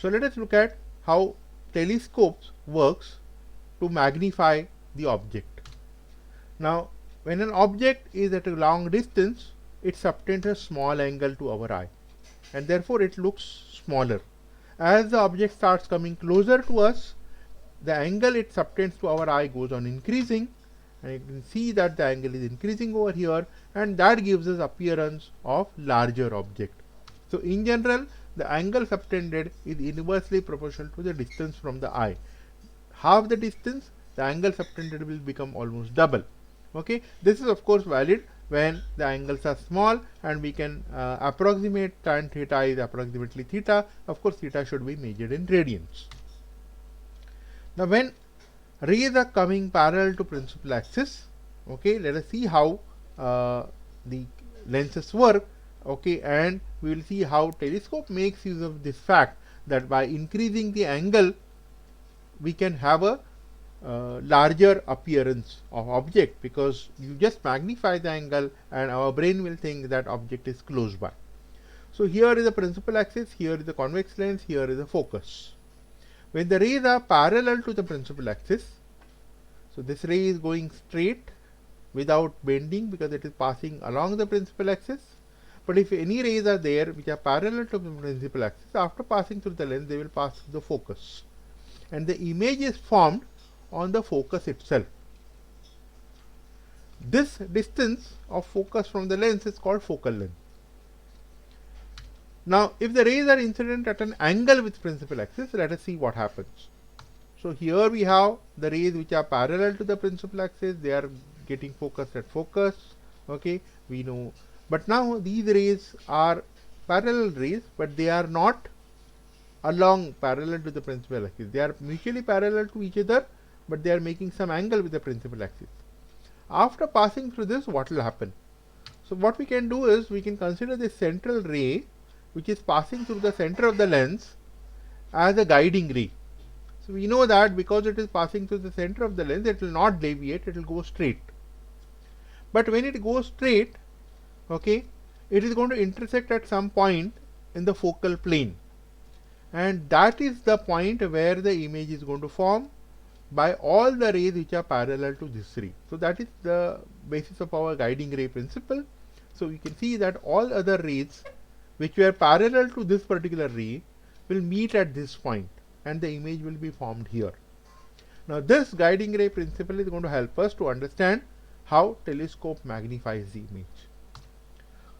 So let us look at how telescopes works to magnify the object. Now, when an object is at a long distance, it subtends a small angle to our eye, and therefore it looks smaller. As the object starts coming closer to us, the angle it subtends to our eye goes on increasing, and you can see that the angle is increasing over here, and that gives us appearance of larger object. So in general, the angle subtended is inversely proportional to the distance from the eye. Half the distance, the angle subtended will become almost double. Okay, this is of course valid when the angles are small, and we can approximate tan theta is approximately theta. Of course, theta should be measured in radians. Now, when rays are coming parallel to principal axis, okay, let us see how the lenses work. Okay, and we will see how telescope makes use of this fact that by increasing the angle, we can have a larger appearance of object, because you just magnify the angle and our brain will think that object is close by. So here is the principal axis, here is the convex lens, here is the focus. When the rays are parallel to the principal axis, so this ray is going straight without bending because it is passing along the principal axis. But if any rays are there which are parallel to the principal axis, after passing through the lens, they will pass through the focus, and the image is formed on the focus itself. This distance of focus from the lens is called focal length. Now, if the rays are incident at an angle with principal axis, let us see what happens. So here we have the rays which are parallel to the principal axis, they are getting focused at focus. Okay, we know. But now these rays are parallel rays, but they are not along parallel to the principal axis. They are mutually parallel to each other, but they are making some angle with the principal axis. After passing through this, what will happen? So what we can do is we can consider the central ray which is passing through the center of the lens as a guiding ray. So we know that because it is passing through the center of the lens, it will not deviate, it will go straight. But when it goes straight, okay, it is going to intersect at some point in the focal plane, and that is the point where the image is going to form by all the rays which are parallel to this ray. So that is the basis of our guiding ray principle. So we can see that all other rays which were parallel to this particular ray will meet at this point, and the image will be formed here. Now this guiding ray principle is going to help us to understand how telescope magnifies the image.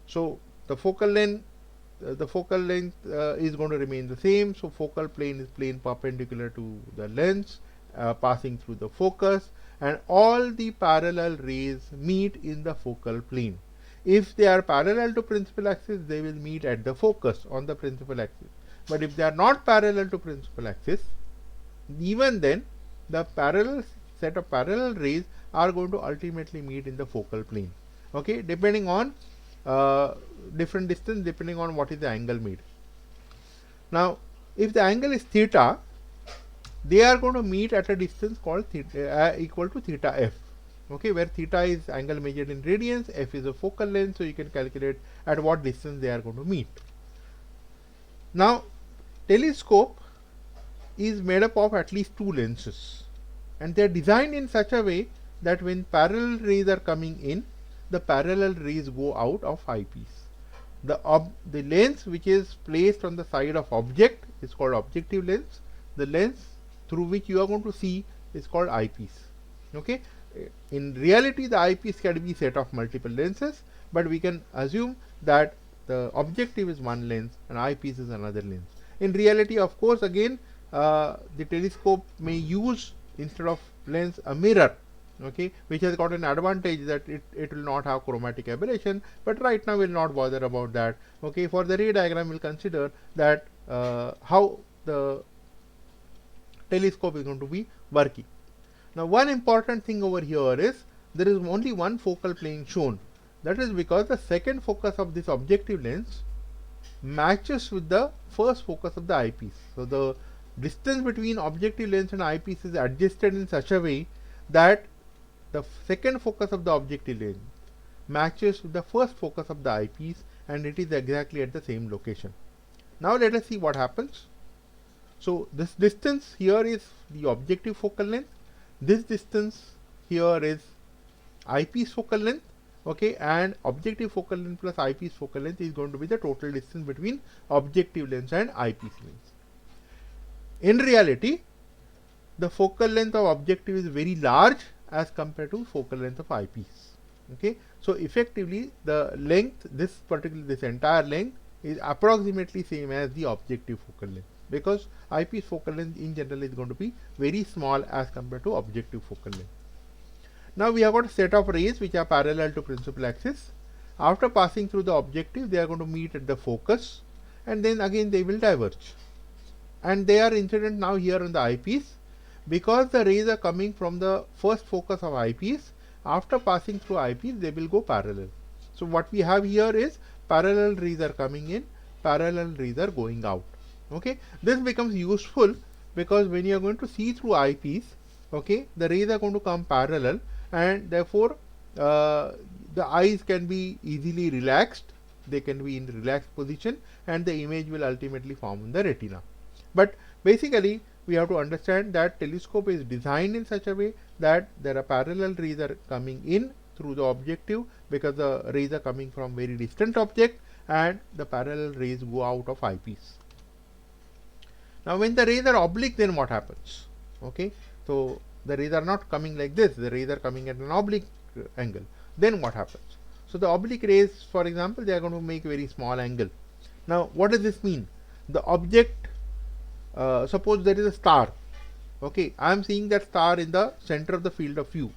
So the focal length is going to remain the same. So focal plane is plane perpendicular to the lens, passing through the focus, and all the parallel rays meet in the focal plane. If they are parallel to principal axis, they will meet at the focus on the principal axis. But if they are not parallel to principal axis, even then the set of parallel rays are going to ultimately meet in the focal plane. Okay, depending on different distance, depending on what is the angle made. Now, if the angle is theta, they are going to meet at a distance called theta, equal to theta f. Okay, where theta is angle measured in radians, f is a focal length, so you can calculate at what distance they are going to meet. Now, telescope is made up of at least two lenses, and they are designed in such a way that when parallel rays are coming in, the parallel rays go out of eyepiece. The lens which is placed on the side of object is called objective lens. The lens through which you are going to see is called eyepiece. Okay, in reality the eyepiece can be set of multiple lenses, but we can assume that the objective is one lens and eyepiece is another lens. In reality, of course, again the telescope may use, instead of lens, a mirror, okay, which has got an advantage that it will not have chromatic aberration, but right now we will not bother about that. Okay, for the ray diagram we will consider that how the telescope is going to be working. Now one important thing over here is there is only one focal plane shown. That is because the second focus of this objective lens matches with the first focus of the eyepiece. So the distance between objective lens and eyepiece is adjusted in such a way that the second focus of the objective lens matches with the first focus of the eyepiece, and it is exactly at the same location. Now let us see what happens. So this distance here is the objective focal length. This distance here is eyepiece focal length. Okay, and objective focal length plus eyepiece focal length is going to be the total distance between objective lens and eyepiece lens. In reality, the focal length of objective is very large as compared to focal length of eyepiece. Okay, so effectively the length, this entire length is approximately same as the objective focal length, because eyepiece focal length in general is going to be very small as compared to objective focal length. Now we have got a set of rays which are parallel to principal axis. After passing through the objective, they are going to meet at the focus, and then again they will diverge. And they are incident now here on the eyepiece. Because the rays are coming from the first focus of eyepiece, after passing through eyepiece, they will go parallel. So what we have here is parallel rays are coming in, parallel rays are going out. Okay, this becomes useful because when you are going to see through eyepiece, okay, the rays are going to come parallel, and therefore the eyes can be easily relaxed. They can be in relaxed position, and the image will ultimately form in the retina. But basically, we have to understand that telescope is designed in such a way that there are parallel rays are coming in through the objective, because the rays are coming from very distant object, and the parallel rays go out of eyepiece. Now when the rays are oblique, then what happens? Okay, so the rays are not coming like this, the rays are coming at an oblique angle. Then what happens? So the oblique rays, for example, they are going to make very small angle. Now what does this mean? The object, suppose there is a star. Okay, I am seeing that star in the center of the field of view.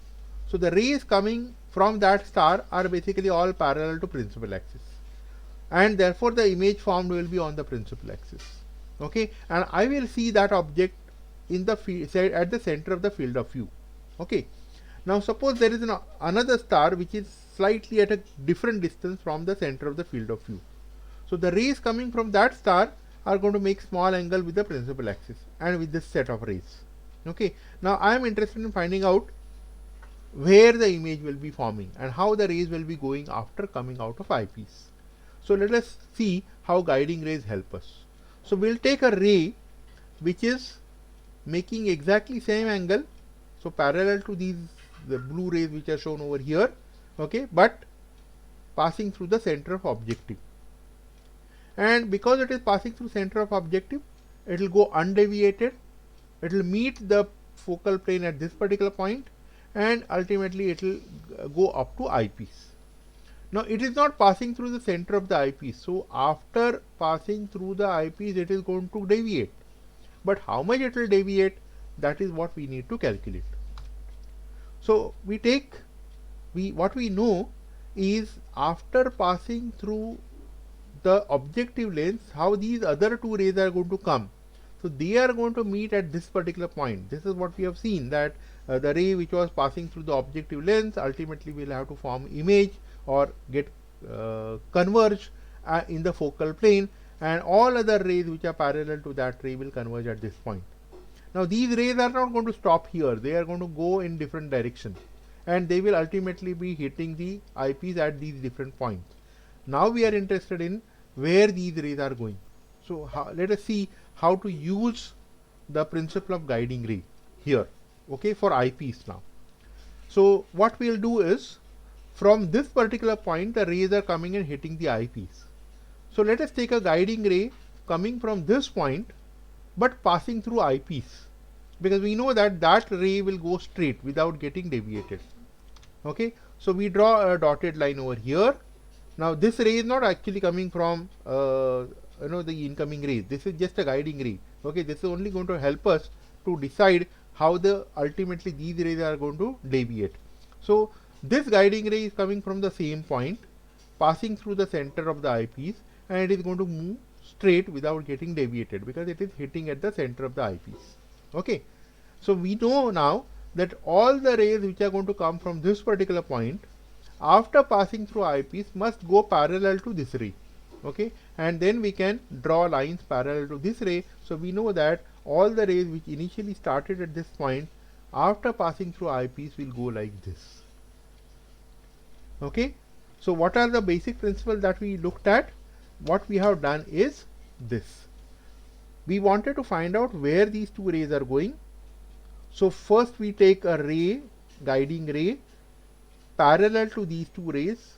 So the rays coming from that star are basically all parallel to principal axis, and therefore the image formed will be on the principal axis. Okay, and I will see that object in the field at the center of the field of view. Okay, now suppose there is another star which is slightly at a different distance from the center of the field of view. So the rays coming from that star are going to make small angle with the principal axis and with this set of rays. Okay, now I am interested in finding out where the image will be forming and how the rays will be going after coming out of eyepiece. So let us see how guiding rays help us. So we'll take a ray which is making exactly same angle, so parallel to the blue rays which are shown over here, okay, but passing through the center of objective. And because it is passing through center of objective, it will go undeviated, it will meet the focal plane at this particular point, and ultimately it will go up to eyepiece. Now it is not passing through the center of the eyepiece, so after passing through the eyepiece it is going to deviate. But how much it will deviate, that is what we need to calculate. So what we know is after passing through the objective lens, how these other two rays are going to come. So they are going to meet at this particular point. This is what we have seen, that the ray which was passing through the objective lens ultimately will have to form image or get converge in the focal plane, and all other rays which are parallel to that ray will converge at this point. Now these rays are not going to stop here, they are going to go in different directions, and they will ultimately be hitting the eyepiece at these different points. Now we are interested in where these rays are going. So let us see how to use the principle of guiding ray here, okay, for eyepiece now. So what we will do is, from this particular point the rays are coming and hitting the eyepiece. So let us take a guiding ray coming from this point but passing through eyepiece, because we know that that ray will go straight without getting deviated. Okay, so we draw a dotted line over here. Now this ray is not actually coming from the incoming rays. This is just a guiding ray. Okay, this is only going to help us to decide how ultimately these rays are going to deviate. So this guiding ray is coming from the same point, passing through the center of the eyepiece, and it is going to move straight without getting deviated because it is hitting at the center of the eyepiece. Okay, so we know now that all the rays which are going to come from this particular point after passing through eyepiece must go parallel to this ray. Okay, and then we can draw lines parallel to this ray. So we know that all the rays which initially started at this point after passing through eyepiece will go like this. Okay, so what are the basic principles that we looked at? What we have done is this. we wanted to find out where these two rays are going. So first we take a ray, guiding ray, parallel to these two rays,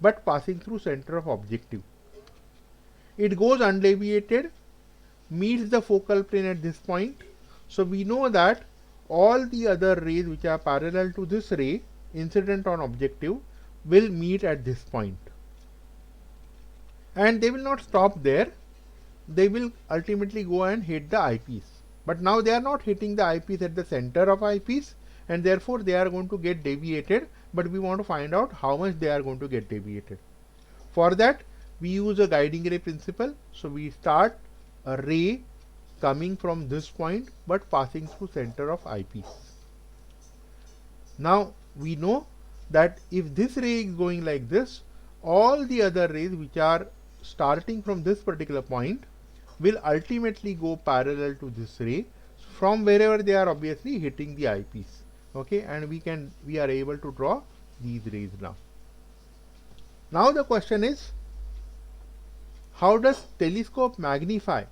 but passing through center of objective. It goes undeviated, meets the focal plane at this point. So we know that all the other rays which are parallel to this ray, incident on objective, will meet at this point. And they will not stop there. They will ultimately go and hit the eyepiece. But now they are not hitting the eyepiece at the center of eyepiece, and therefore they are going to get deviated, but we want to find out how much they are going to get deviated. For that, we use a guiding ray principle. So we start a ray coming from this point but passing through center of eyepiece. Now we know that if this ray is going like this, all the other rays which are starting from this particular point will ultimately go parallel to this ray from wherever they are obviously hitting the eyepiece. Okay, and we are able to draw these rays now. Now the question is, how does telescope magnify?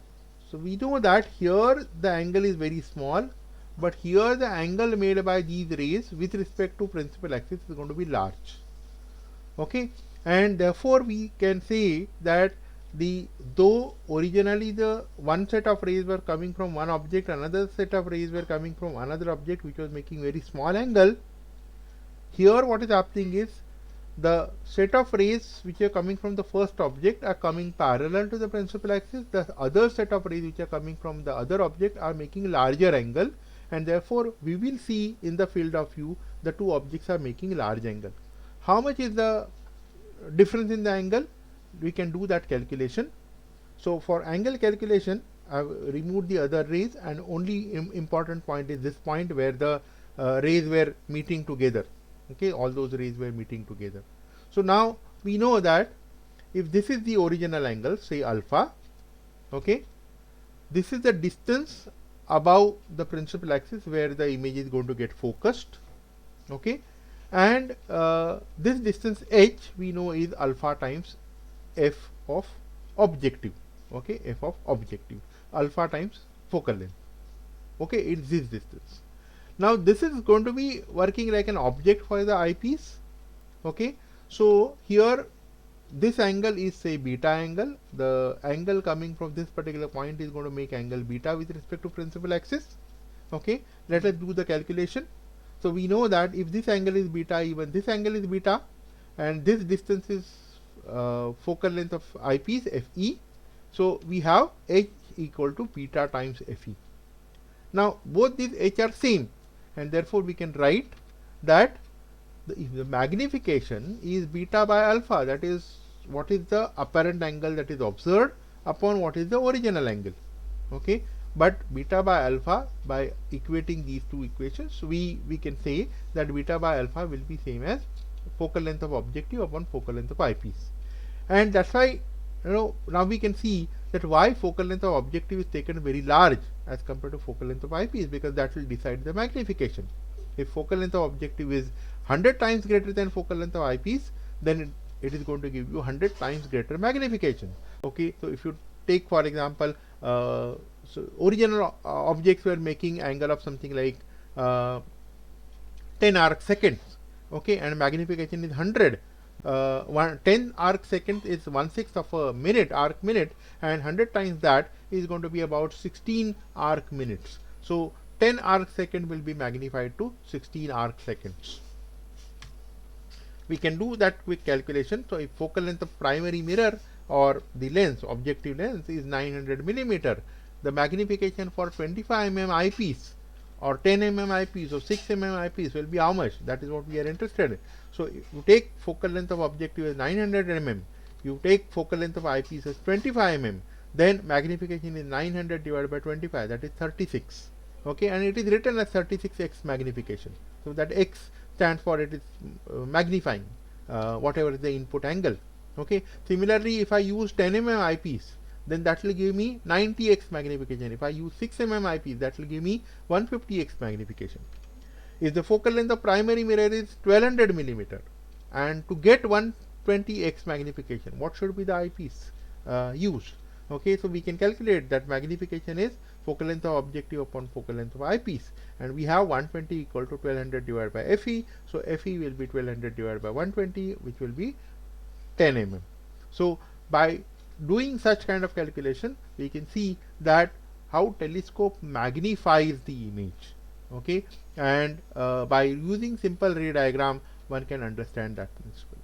So we know that here the angle is very small, but here the angle made by these rays with respect to principal axis is going to be large. Okay, and therefore we can say that though originally the one set of rays were coming from one object, another set of rays were coming from another object which was making very small angle, here what is happening is the set of rays which are coming from the first object are coming parallel to the principal axis. The other set of rays which are coming from the other object are making larger angle, and therefore we will see in the field of view the two objects are making large angle. How much is the difference in the angle? We can do that calculation. So for angle calculation, I have removed the other rays, and only important point is this point where the rays were meeting together. Okay, all those rays were meeting together. So now we know that if this is the original angle, say alpha, okay, this is the distance above the principal axis where the image is going to get focused, okay, and this distance h we know is alpha times f of objective, okay, f of objective, alpha times focal length, okay, it's this distance. Now this is going to be working like an object for the eyepiece, okay. So here this angle is say beta angle. The angle coming from this particular point is going to make angle beta with respect to principal axis, okay. Let us do the calculation. So we know that if this angle is beta, even this angle is beta, and this distance is focal length of eyepiece Fe. So we have h equal to beta times Fe. Now both these h are same, and therefore we can write that if the magnification is beta by alpha, that is what is the apparent angle that is observed upon what is the original angle, okay. But beta by alpha, by equating these two equations, we can say that beta by alpha will be same as focal length of objective upon focal length of eyepiece. And that's why, now we can see that why focal length of objective is taken very large as compared to focal length of eyepiece, because that will decide the magnification. If focal length of objective is 100 times greater than focal length of eyepiece, then it is going to give you 100 times greater magnification. Okay, so if you take for example, so original objects were making angle of something like 10 arc seconds, okay, and magnification is 100. 10 arc seconds is 1/6 of a minute, arc minute, and 100 times that is going to be about 16 arc minutes. So 10 arc second will be magnified to 16 arc seconds. We can do that quick calculation. So if focal length of primary mirror or the lens, objective lens, is 900 millimeter, the magnification for 25 mm eyepiece or 10 mm eyepiece or 6 mm eyepiece will be how much? That is what we are interested in. So if you take focal length of objective as 900 mm, you take focal length of eyepiece as 25 mm, then magnification is 900 divided by 25, that is 36. Okay, and it is written as 36x magnification. So that x stands for it is magnifying whatever is the input angle. Okay, similarly if I use 10 mm eyepiece, then that will give me 90x magnification. If I use 6 mm eyepiece, that will give me 150x magnification. If the focal length of primary mirror is 1200 millimeter, and to get 120x magnification, what should be the eyepiece used? Okay, so we can calculate that magnification is focal length of objective upon focal length of eyepiece, and we have 120 equal to 1200 divided by FE. So FE will be 1200 divided by 120, which will be 10 mm. So by doing such kind of calculation, we can see that how telescope magnifies the image. Okay, and by using simple ray diagram, one can understand that principle.